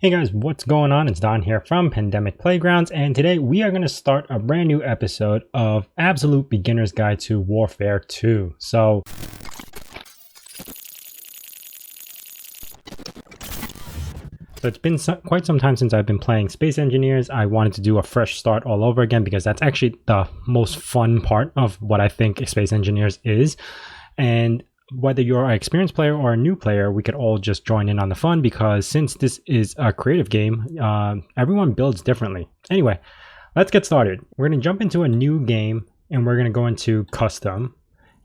Hey guys, what's going on? It's Don here from Pandemic Playgrounds, and today we are going to start a brand new episode of Absolute Beginner's Guide to Warfare 2. So it's been quite some time since I've been playing Space Engineers. I wanted to do a fresh start all over again because that's actually the most fun part of what I think Space Engineers is. And whether you're an experienced player or a new player, we could all just join in on the fun because since this is a creative game, everyone builds differently. Anyway, let's get started. We're going to jump into a new game and we're going to go into custom,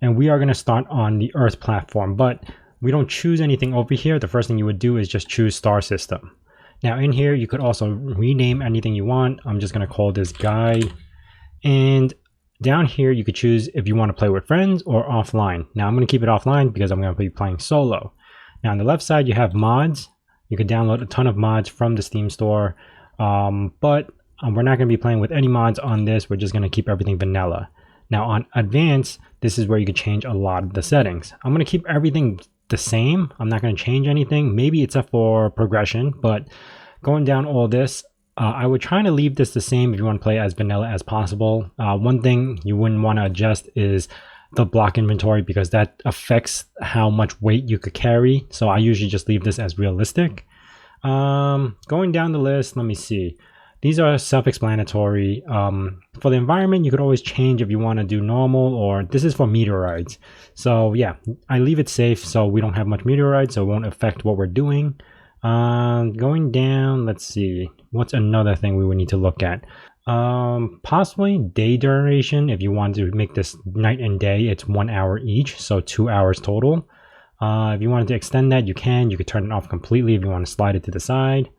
and we are going to start on the Earth platform, but we don't choose anything over here. The first thing you would do is just choose star system. Now in here, you could also rename anything you want. I'm just going to call this guide, and down here, you could choose if you want to play with friends or offline. Now, I'm going to keep it offline because I'm going to be playing solo. Now, on the left side, you have mods. You could download a ton of mods from the Steam store, but we're not going to be playing with any mods on this. We're just going to keep everything vanilla. Now, on advanced, this is where you could change a lot of the settings. I'm going to keep everything the same. I'm not going to change anything, maybe except for progression, but going down all this, I would try to leave this the same if you want to play as vanilla as possible. One thing you wouldn't want to adjust is the block inventory because that affects how much weight you could carry. So I usually just leave this as realistic. Going down the list, let me see. These are self-explanatory. For the environment, you could always change if you want to do normal, or this is for meteorites. So yeah, I leave it safe so we don't have much meteorites, so it won't affect what we're doing. Going down, let's see, what's another thing we would need to look at? Possibly day duration. If you want to make this night and day, it's 1 hour each, so 2 hours total. If you wanted to extend that, you could turn it off completely if you want to slide it to the side.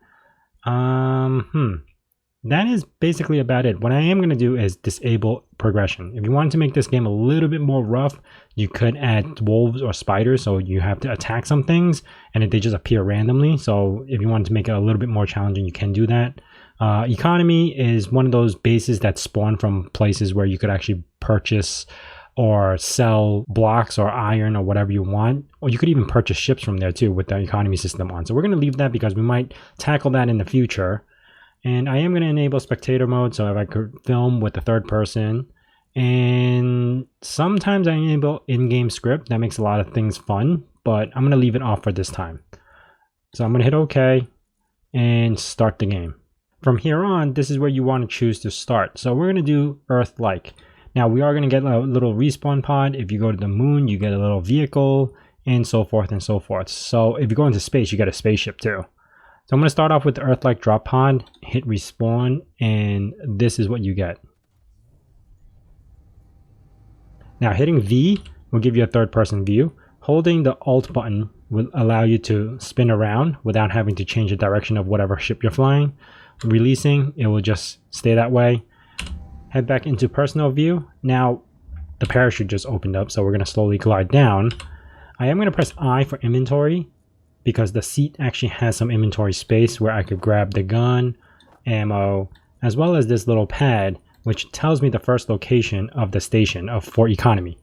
That is basically about it. What I am going to do is disable progression. If you wanted to make this game a little bit more rough, you could add wolves or spiders, so you have to attack some things and they just appear randomly. So if you wanted to make it a little bit more challenging, you can do that. Economy is one of those bases that spawn from places where you could actually purchase or sell blocks or iron or whatever you want, or you could even purchase ships from there too with the economy system on. So we're going to leave that because we might tackle that in the future. And I am going to enable spectator mode, so if I could film with the third person. And sometimes I enable in-game script. That makes a lot of things fun, but I'm going to leave it off for this time. So I'm going to hit OK and start the game. From here on, this is where you want to choose to start. So we're going to do Earth-like. Now we are going to get a little respawn pod. If you go to the moon, you get a little vehicle, and so forth and so forth. So if you go into space, you get a spaceship too. So I'm going to start off with the Earth-like drop pod, hit respawn, and this is what you get. Now hitting V will give you a third-person view. Holding the Alt button will allow you to spin around without having to change the direction of whatever ship you're flying. Releasing, it will just stay that way. Head back into personal view. Now the parachute just opened up, so we're going to slowly glide down. I am going to press I for inventory, because the seat actually has some inventory space where I could grab the gun, ammo, as well as this little pad, which tells me the first location of the station for economy.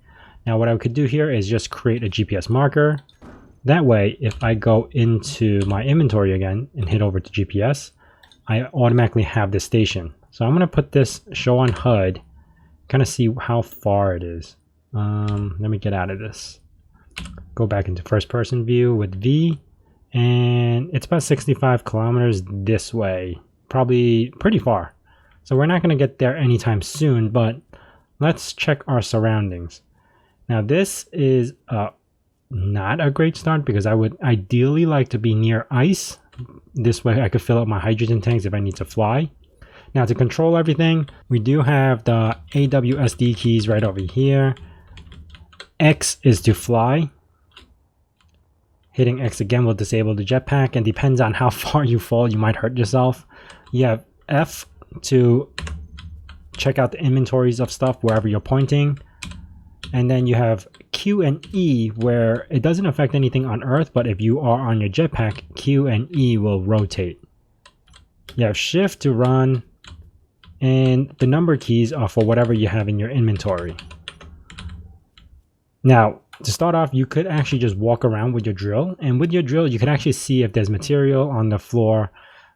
Now what I could do here is just create a GPS marker. That way, if I go into my inventory again and hit over to GPS, I automatically have this station. So I'm going to put this show on HUD, kind of see how far it is. Let me get out of this. Go back into first person view with V. And it's about 65 kilometers this way, probably pretty far. So we're not going to get there anytime soon, but let's check our surroundings. Now this is not a great start because I would ideally like to be near ice. This way I could fill up my hydrogen tanks if I need to fly. Now to control everything, we do have the AWSD keys right over here. X is to fly. Hitting X again will disable the jetpack, and depends on how far you fall, you might hurt yourself. You have F to check out the inventories of stuff wherever you're pointing. And then you have Q and E where it doesn't affect anything on Earth, but if you are on your jetpack, Q and E will rotate. You have Shift to run, and the number keys are for whatever you have in your inventory. Now, to start off, you could actually just walk around with your drill, and with your drill you can actually see if there's material on the floor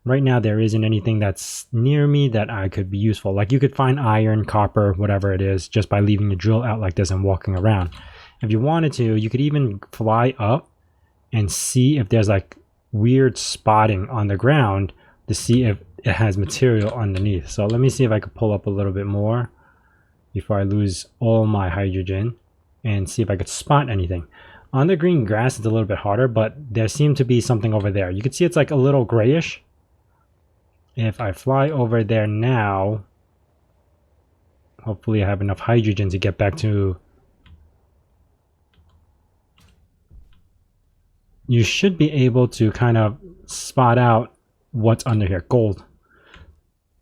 right now there isn't anything that's near me that I could be useful. Like you could find iron, copper, whatever it is, just by leaving the drill out like this and walking around. If you wanted to, you could even fly up and see if there's like weird spotting on the ground to see if it has material underneath. So let me see if I could pull up a little bit more before I lose all my hydrogen and see if I could spot anything. On the green grass, it's a little bit harder, but there seemed to be something over there. You can see it's like a little grayish. If I fly over there now, hopefully I have enough hydrogen to get back to... You should be able to kind of spot out what's under here. Gold.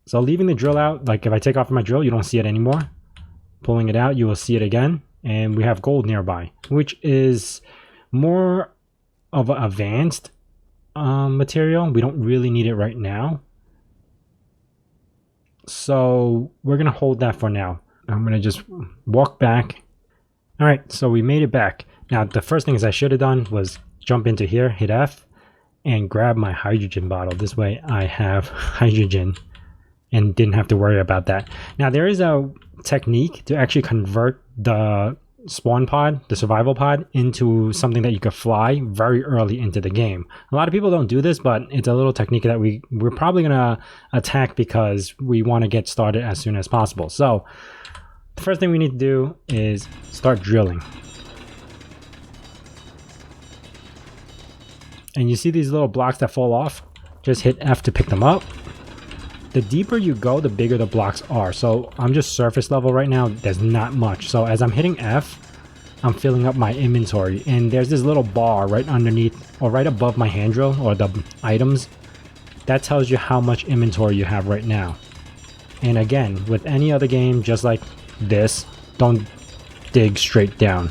So leaving the drill out, like if I take off my drill, you don't see it anymore. Pulling it out, you will see it again. And we have gold nearby, which is more of an advanced material. We don't really need it right now. So we're going to hold that for now. I'm going to just walk back. All right, so we made it back. Now, the first things I should have done was jump into here, hit F, and grab my hydrogen bottle. This way I have hydrogen and didn't have to worry about that. Now, there is a technique to actually convert the spawn pod, the survival pod, into something that you could fly very early into the game. A lot of people don't do this, but it's a little technique that we're probably gonna attack because we want to get started as soon as possible. So the first thing we need to do is start drilling. And you see these little blocks that fall off? Just hit F to pick them up. The deeper you go, the bigger the blocks are. So I'm just surface level right now. There's not much. So as I'm hitting F, I'm filling up my inventory. And there's this little bar right underneath or right above my hand drill or the items. That tells you how much inventory you have right now. And again, with any other game, just like this, don't dig straight down.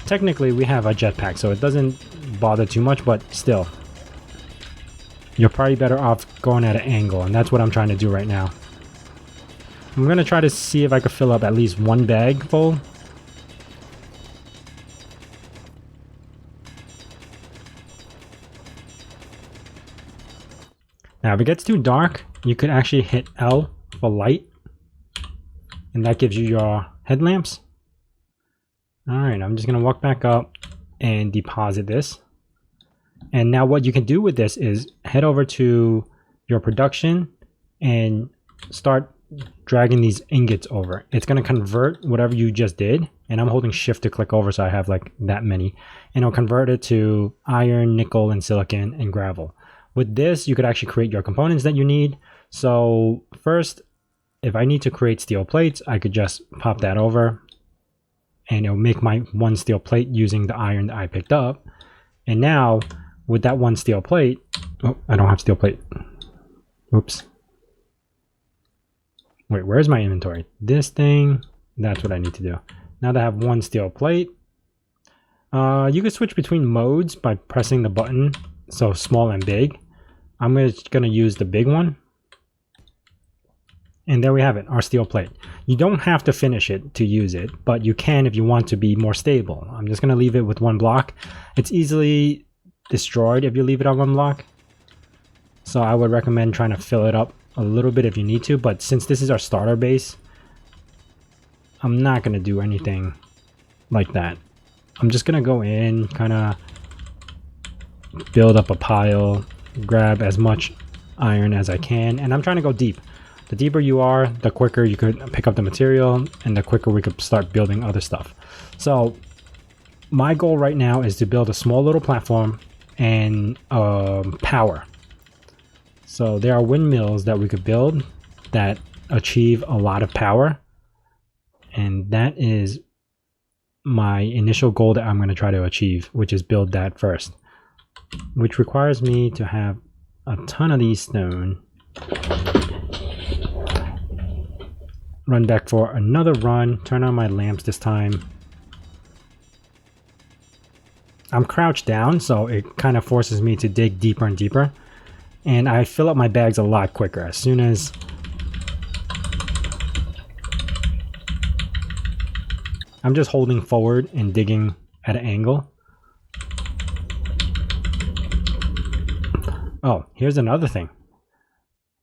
Technically, we have a jetpack, so it doesn't bother too much, but still. You're probably better off going at an angle, and that's what I'm trying to do right now. I'm going to try to see if I can fill up at least one bag full. Now, if it gets too dark, you could actually hit L for light, and that gives you your headlamps. Alright, I'm just going to walk back up and deposit this. And now what you can do with this is head over to your production and start dragging these ingots over. It's going to convert whatever you just did, and I'm holding shift to click over so I have like that many, and it'll convert it to iron, nickel, and silicon and gravel. With this, you could actually create your components that you need. So first, if I need to create steel plates, I could just pop that over and it'll make my one steel plate using the iron that I picked up. And now with that one steel plate, oh, I don't have steel plate. Oops. Wait, where's my inventory? This thing, that's what I need to do. Now that I have one steel plate, you can switch between modes by pressing the button, so small and big. I'm just gonna use the big one. And there we have it, our steel plate. You don't have to finish it to use it, but you can if you want to be more stable. I'm just gonna leave it with one block. It's easily destroyed if you leave it on one block. So I would recommend trying to fill it up a little bit if you need to, but since this is our starter base, I'm not gonna do anything like that. I'm just gonna go in, kinda build up a pile, grab as much iron as I can, and I'm trying to go deep. The deeper you are, the quicker you could pick up the material, and the quicker we could start building other stuff. So my goal right now is to build a small little platform and power. So there are windmills that we could build that achieve a lot of power, and that is my initial goal that I'm going to try to achieve, which is build that first, which requires me to have a ton of these stone. Run back for another run, turn on my lamps this time. I'm crouched down, so it kind of forces me to dig deeper and deeper. And I fill up my bags a lot quicker. As soon as I'm just holding forward and digging at an angle. Oh, here's another thing.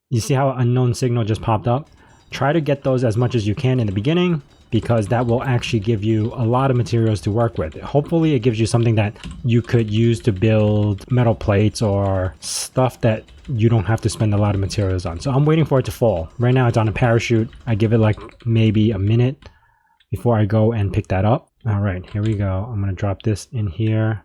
You see how unknown signal just popped up? Try to get those as much as you can in the beginning, because that will actually give you a lot of materials to work with. Hopefully it gives you something that you could use to build metal plates or stuff that you don't have to spend a lot of materials on. So I'm waiting for it to fall. Right now it's on a parachute. I give it like maybe a minute before I go and pick that up. All right, here we go. I'm gonna drop this in here.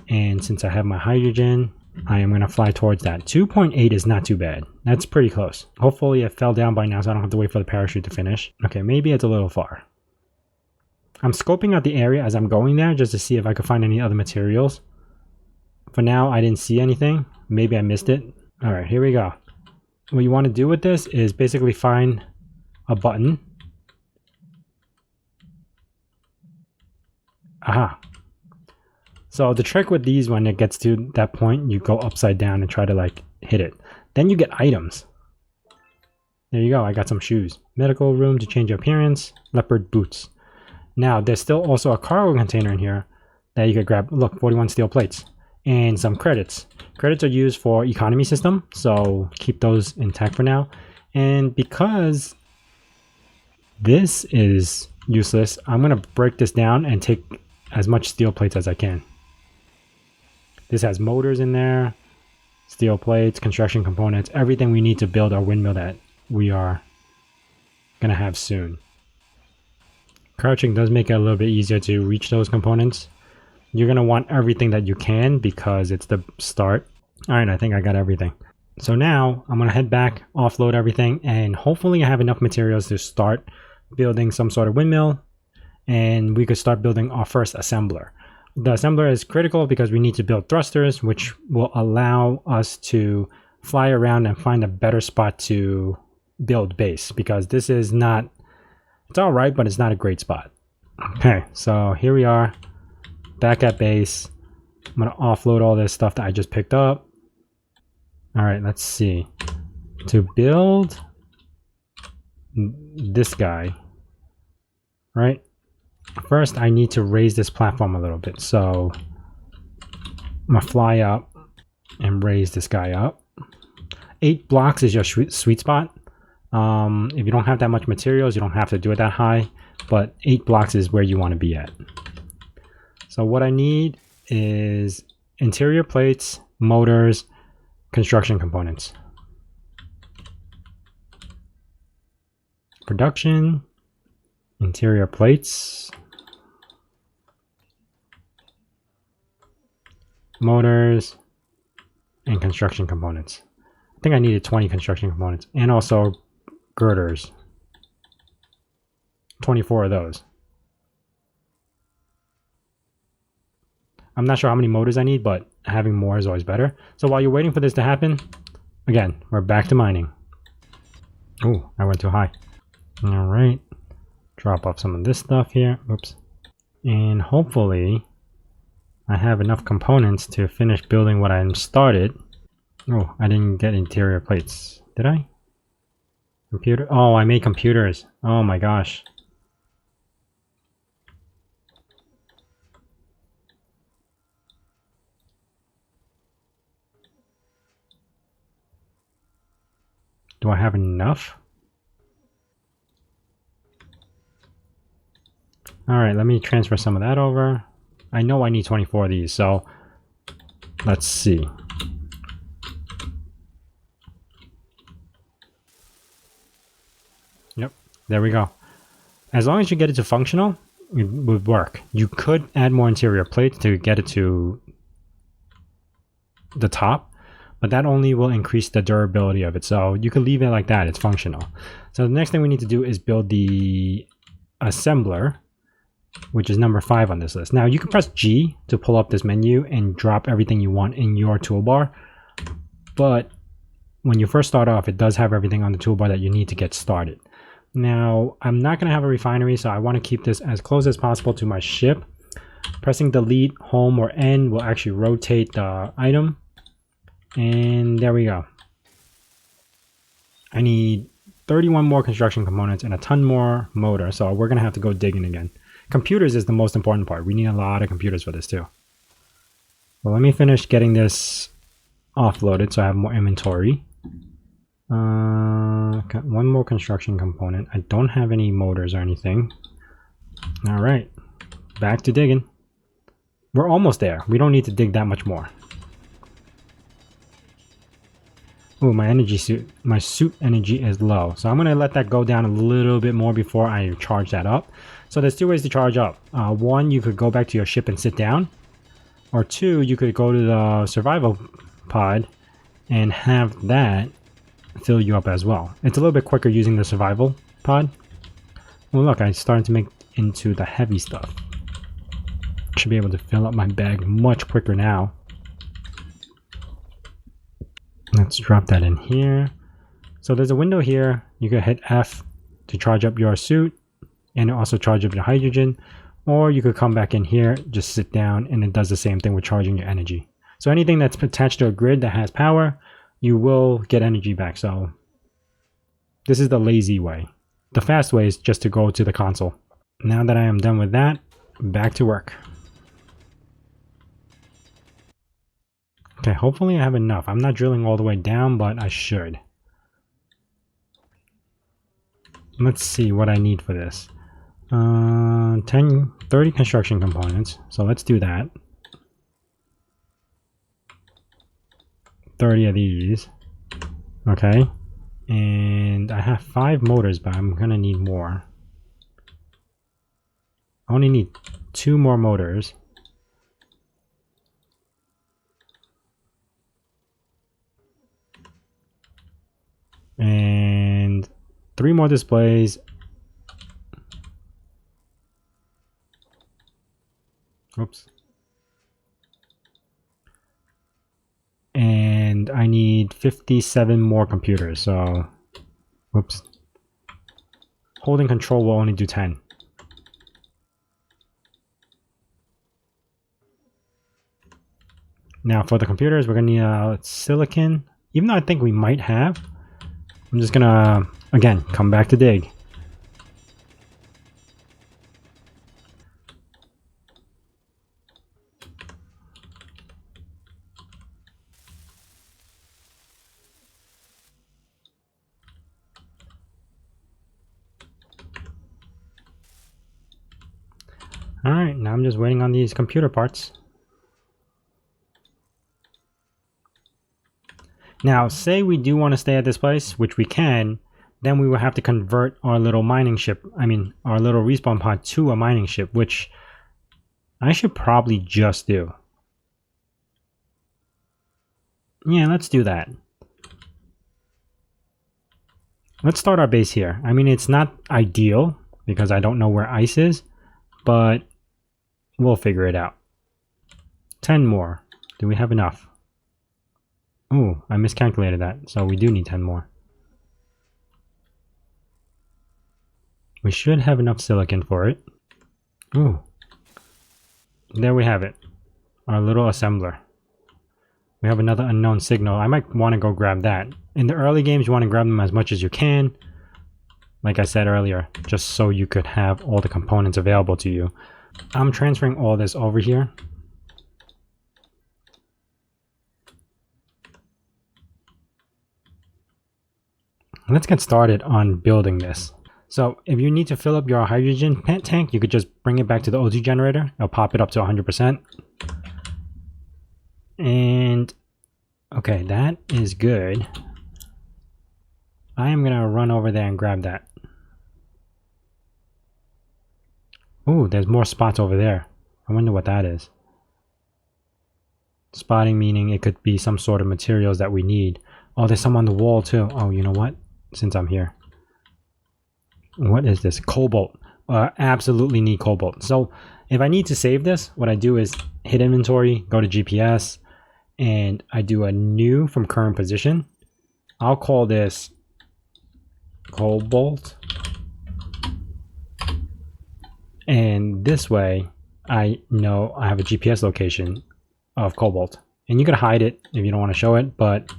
And since I have my hydrogen, I am gonna fly towards that. 2.8 is not too bad. That's pretty close. Hopefully it fell down by now so I don't have to wait for the parachute to finish. Okay, maybe it's a little far. I'm scoping out the area as I'm going there just to see if I could find any other materials. For now, I didn't see anything. Maybe I missed it. All right, here we go. What you want to do with this is basically find a button. Aha. So the trick with these, when it gets to that point, you go upside down and try to like hit it. Then you get items. There you go, I got some shoes. Medical room to change appearance, leopard boots. Now there's still also a cargo container in here that you could grab. Look, 41 steel plates and some credits. Credits are used for economy system, so keep those intact for now. And because this is useless, I'm gonna break this down and take as much steel plates as I can. This has motors in there, steel plates, construction components, everything we need to build our windmill that we are gonna have soon. Crouching does make it a little bit easier to reach those components. You're gonna want everything that you can because it's the start. All right, I think I got everything. So now I'm gonna head back, offload everything, and hopefully I have enough materials to start building some sort of windmill, and we could start building our first assembler. The assembler is critical because we need to build thrusters, which will allow us to fly around and find a better spot to build base, because this is not, it's all right, but it's not a great spot. Okay, so here we are, back at base. I'm gonna offload all this stuff that I just picked up. All right, let's see. To build this guy, right? First, I need to raise this platform a little bit. So I'm gonna fly up and raise this guy up. 8 blocks is your sweet spot. If you don't have that much materials, you don't have to do it that high, but 8 blocks is where you want to be at. So what I need is interior plates, motors, construction components. Production, interior plates, motors, and construction components. I think I needed 20 construction components, and also girders. 24 of those. I'm not sure how many motors I need, but having more is always better. So while you're waiting for this to happen, again, we're back to mining. Oh, I went too high. All right. Drop off some of this stuff here. Oops. And hopefully I have enough components to finish building what I started. Oh, I didn't get interior plates. Did I? Computer? Oh, I made computers. Oh my gosh. Do I have enough? All right, let me transfer some of that over. I know I need 24 of these, so let's see. Yep, there we go. As long as you get it to functional, it would work. You could add more interior plates to get it to the top, but that only will increase the durability of it. So you could leave it like that, it's functional. So the next thing we need to do is build the assembler, which is number 5 on this list. Now you can press G to pull up this menu and drop everything you want in your toolbar. But when you first start off, it does have everything on the toolbar that you need to get started. Now, I'm not going to have a refinery, so I want to keep this as close as possible to my ship. Pressing delete, home, or N will actually rotate the item. And there we go. I need 31 more construction components and a ton more motor, so we're going to have to go digging again. Computers is the most important part. We need a lot of computers for this too. Well, let me finish getting this offloaded so I have more inventory. Got one more construction component. I don't have any motors or anything. All right, back to digging. We're almost there. We don't need to dig that much more. Oh, my suit energy is low. So I'm gonna let that go down a little bit more before I charge that up. So there's two ways to charge up. One, you could go back to your ship and sit down. Or two, you could go to the survival pod and have that fill you up as well. It's a little bit quicker using the survival pod. Well, look, I started to make into the heavy stuff. Should be able to fill up my bag much quicker now. Let's drop that in here. So there's a window here. You can hit F to charge up your suit and also charge up your hydrogen. Or you could come back in here, just sit down, and it does the same thing with charging your energy. So anything that's attached to a grid that has power, you will get energy back. So this is the lazy way. The fast way is just to go to the console. Now that I am done with that, back to work. Okay, hopefully I have enough. I'm not drilling all the way down, but I should. Let's see what I need for this. 30 construction components. So let's do that. 30 of these. Okay. And I have 5 motors, but I'm gonna need more. I only need 2 more motors. And 3 more displays. Oops. And I need 57 more computers, so... Whoops. Holding control will only do 10. Now for the computers, we're gonna need silicon. Even though I think we might have, I'm just gonna, again, come back to dig. Alright, now I'm just waiting on these computer parts. Now, say we do want to stay at this place, which we can, then we will have to convert our little mining ship, our little respawn pod to a mining ship, which I should probably just do. Yeah, let's do that. Let's start our base here. I mean, it's not ideal because I don't know where ice is, but we'll figure it out. 10 more. Do we have enough? Ooh, I miscalculated that, so we do need 10 more. We should have enough silicon for it. Ooh. There we have it. Our little assembler. We have another unknown signal. I might want to go grab that. In the early games, you want to grab them as much as you can. Like I said earlier, just so you could have all the components available to you. I'm transferring all this over here. Let's get started on building this. So if you need to fill up your hydrogen tank, you could just bring it back to the O2 generator. It'll pop it up to 100%. And okay, that is good. I am gonna run over there and grab that. Ooh, there's more spots over there. I wonder what that is. Spotting meaning it could be some sort of materials that we need. Oh, there's some on the wall too. Oh, you know what? Since I'm here. What is this? Cobalt. Absolutely need cobalt. So if I need to save this, what I do is hit inventory, go to GPS, and I do a new from current position. I'll call this cobalt. And this way, I know I have a GPS location of cobalt. And you can hide it if you don't want to show it, but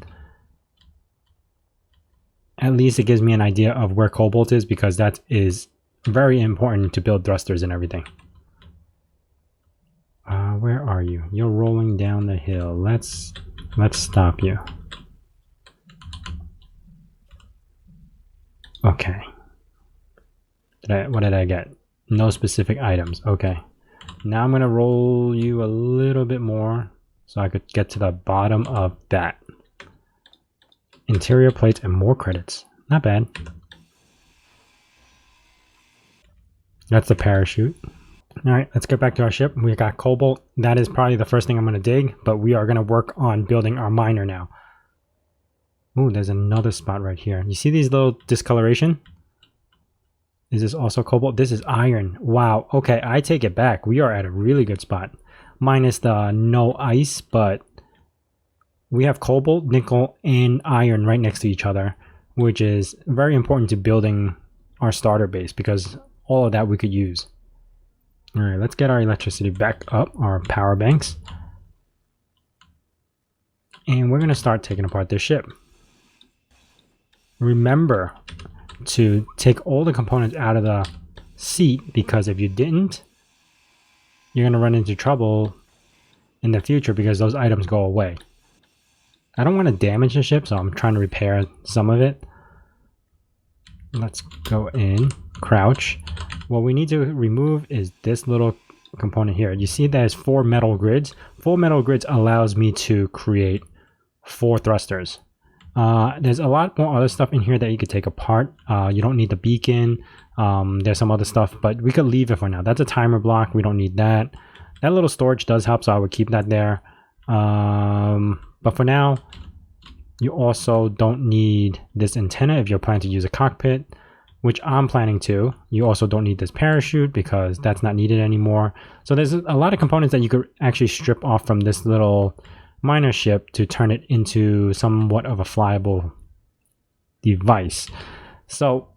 at least it gives me an idea of where cobalt is, because that is very important to build thrusters and everything. Where are you? You're rolling down the hill. Let's stop you. Okay. What did I get? No specific items. Okay. Now I'm going to roll you a little bit more so I could get to the bottom of that. Interior plates and more credits. Not bad. That's the parachute. Alright, let's get back to our ship. We got cobalt. That is probably the first thing I'm going to dig, but we are going to work on building our miner now. Ooh, there's another spot right here. You see these little discoloration? Is this also cobalt? This is iron. Wow. Okay, I take it back. We are at a really good spot. Minus the no ice, but we have cobalt, nickel, and iron right next to each other, which is very important to building our starter base because all of that we could use. All right, let's get our electricity back up, our power banks. And we're going to start taking apart this ship. Remember to take all the components out of the seat, because if you didn't, you're going to run into trouble in the future because those items go away. I don't want to damage the ship, so I'm trying to repair some of it. Let's go in, crouch. What we need to remove is this little component here. You see there's 4 metal grids. 4 metal grids allows me to create 4 thrusters. There's a lot more other stuff in here that you could take apart. You don't need the beacon. There's some other stuff, but we could leave it for now. That's a timer block. We don't need that. That little storage does help, so I would keep that there. But for now, you also don't need this antenna if you're planning to use a cockpit, which I'm planning to. You also don't need this parachute because that's not needed anymore. So there's a lot of components that you could actually strip off from this little miner ship to turn it into somewhat of a flyable device. So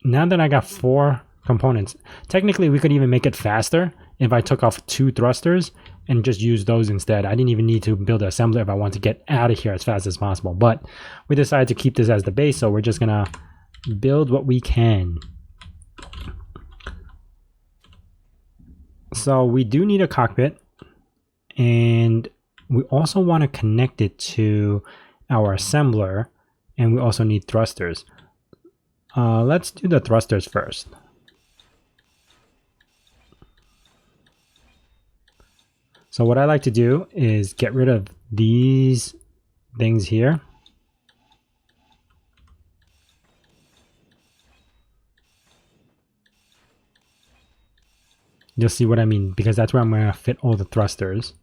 now that I got 4 components, technically we could even make it faster if I took off 2 thrusters and just use those instead. I didn't even need to build an assembler if I want to get out of here as fast as possible. But we decided to keep this as the base, so we're just gonna build what we can. So we do need a cockpit, and we also want to connect it to our assembler, and we also need thrusters. Let's do the thrusters first. So what I like to do is get rid of these things here. You'll see what I mean, because that's where I'm going to fit all the thrusters.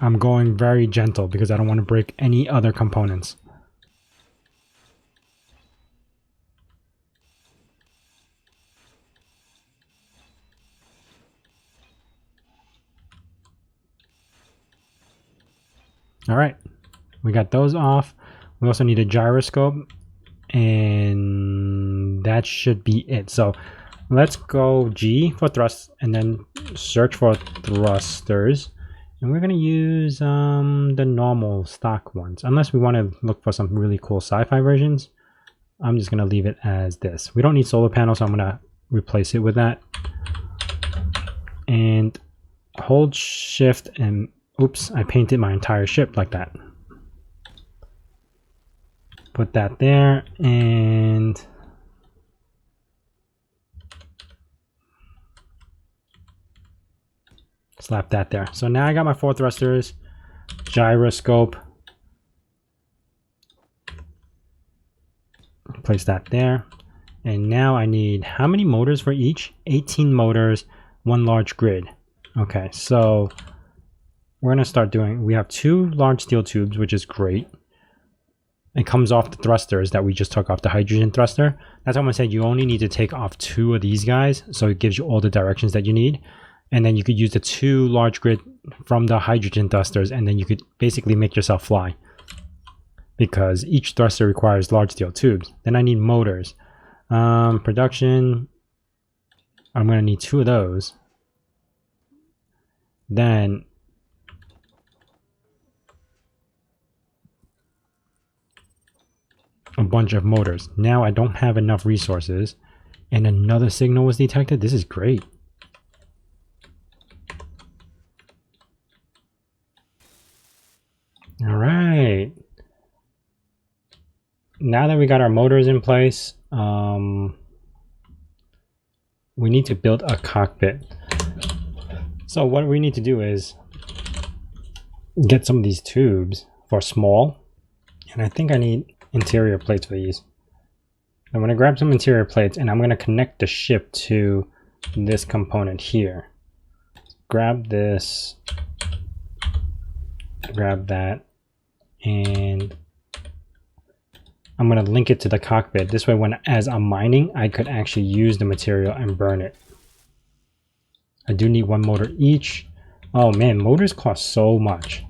I'm going very gentle because I don't want to break any other components. All right, we got those off. We also need a gyroscope, and that should be it. So let's go G for thrust and then search for thrusters. And we're going to use the normal stock ones, unless we want to look for some really cool sci-fi versions. I'm just going to leave it as this. We don't need solar panels, so I'm going to replace it with that. And hold shift and oops, I painted my entire ship like that. Put that there and slap that there. So now I got my 4 thrusters, gyroscope. Place that there. And now I need how many motors for each? 18 motors, 1 large grid. Okay, so we're going to start doing, we have 2 large steel tubes, which is great. It comes off the thrusters that we just took off the hydrogen thruster. That's why I'm going to say you only need to take off 2 of these guys, so it gives you all the directions that you need. And then you could use the 2 large grid from the hydrogen thrusters, and then you could basically make yourself fly. Because each thruster requires large steel tubes. Then I need motors. Production, I'm going to need 2 of those. Then a bunch of motors. Now I don't have enough resources, and another signal was detected. This is great. All right. now that we got our motors in place, we need to build a cockpit. So what we need to do is get some of these tubes for small, and I think I need interior plates for these. I'm going to grab some interior plates and I'm going to connect the ship to this component here. Grab this, grab that, and I'm going to link it to the cockpit. This way, as I'm mining, I could actually use the material and burn it. I do need one motor each. Oh man, motors cost so much.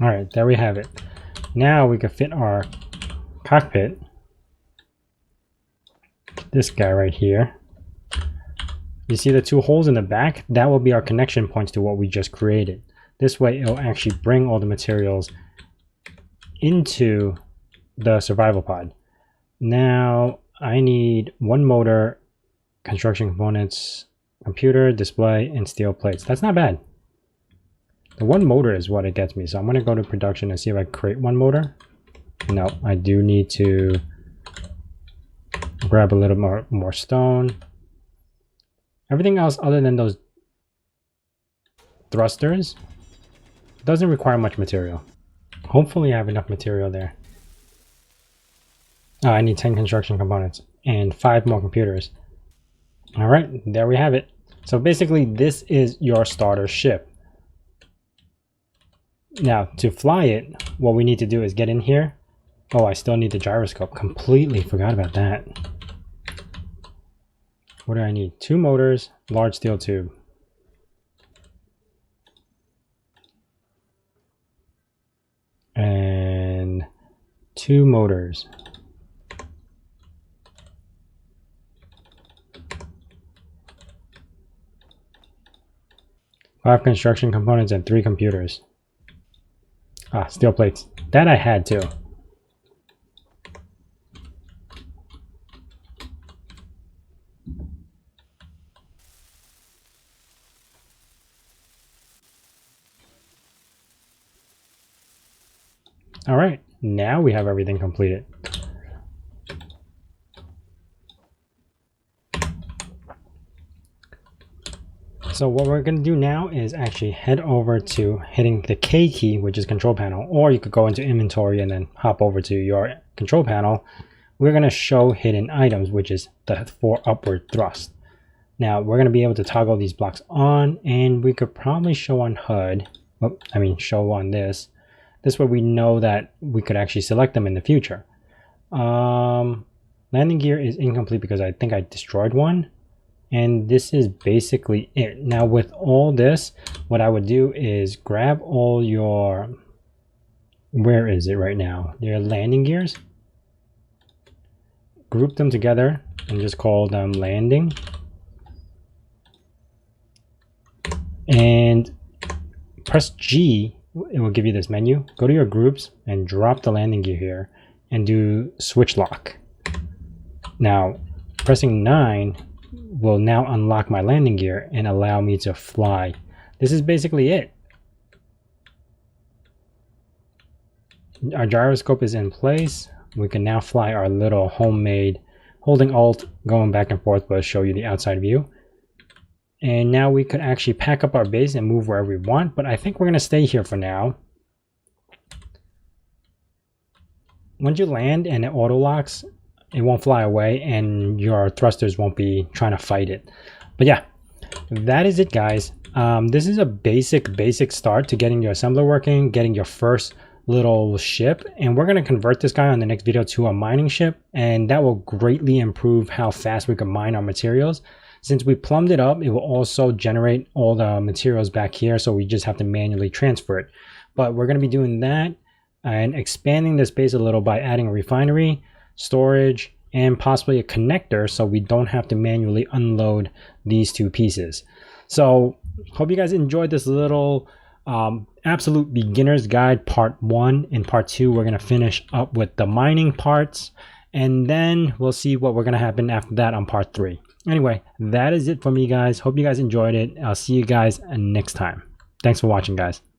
All right, there we have it. Now we can fit our cockpit. This guy right here. You see the two holes in the back? That will be our connection points to what we just created. This way it'll actually bring all the materials into the survival pod. Now I need one motor, construction components, computer, display, and steel plates. That's not bad. The one motor is what it gets me. So I'm going to go to production and see if I create one motor. No, I do need to grab a little more stone. Everything else other than those thrusters doesn't require much material. Hopefully I have enough material there. Oh, I need 10 construction components and 5 more computers. All right, there we have it. So basically this is your starter ship. Now to fly it, what we need to do is get in here. Oh, I still need the gyroscope. Completely forgot about that. What do I need? 2 motors, large steel tube. And 2 motors. Five construction components and 3 computers. Ah, steel plates. That I had too. All right, now we have everything completed. So what we're going to do now is actually head over to hitting the K key, which is control panel, or you could go into inventory and then hop over to your control panel. We're going to show hidden items, which is the for upward thrust. Now we're going to be able to toggle these blocks on, and we could probably show on HUD. Show on this. This way we know that we could actually select them in the future. Landing gear is incomplete because I think I destroyed one. And this is basically it. Now with all this, what I would do is grab all your, where is it right now? Your landing gears. Group them together and just call them landing. And press G, it will give you this menu. Go to your groups and drop the landing gear here and do switch lock. Now pressing 9 will now unlock my landing gear and allow me to fly. This is basically it. Our gyroscope is in place. We can now fly our little homemade, holding Alt, going back and forth will show you the outside view. And now we could actually pack up our base and move wherever we want, but I think we're going to stay here for now. Once you land and it auto locks, it won't fly away and your thrusters won't be trying to fight it. But yeah, that is it, guys. This is a basic start to getting your assembler working, getting your first little ship, and we're going to convert this guy on the next video to a mining ship, and that will greatly improve how fast we can mine our materials. Since we plumbed it up, it will also generate all the materials back here, so we just have to manually transfer it. But we're going to be doing that and expanding this base a little by adding a refinery, storage, and possibly a connector, so we don't have to manually unload these 2 pieces. So hope you guys enjoyed this little absolute beginner's guide part 1. In part 2 we're going to finish up with the mining parts, and then we'll see what we're going to happen after that on part 3. Anyway, that is it for me, guys. Hope you guys enjoyed it. I'll see you guys next time. Thanks for watching, guys.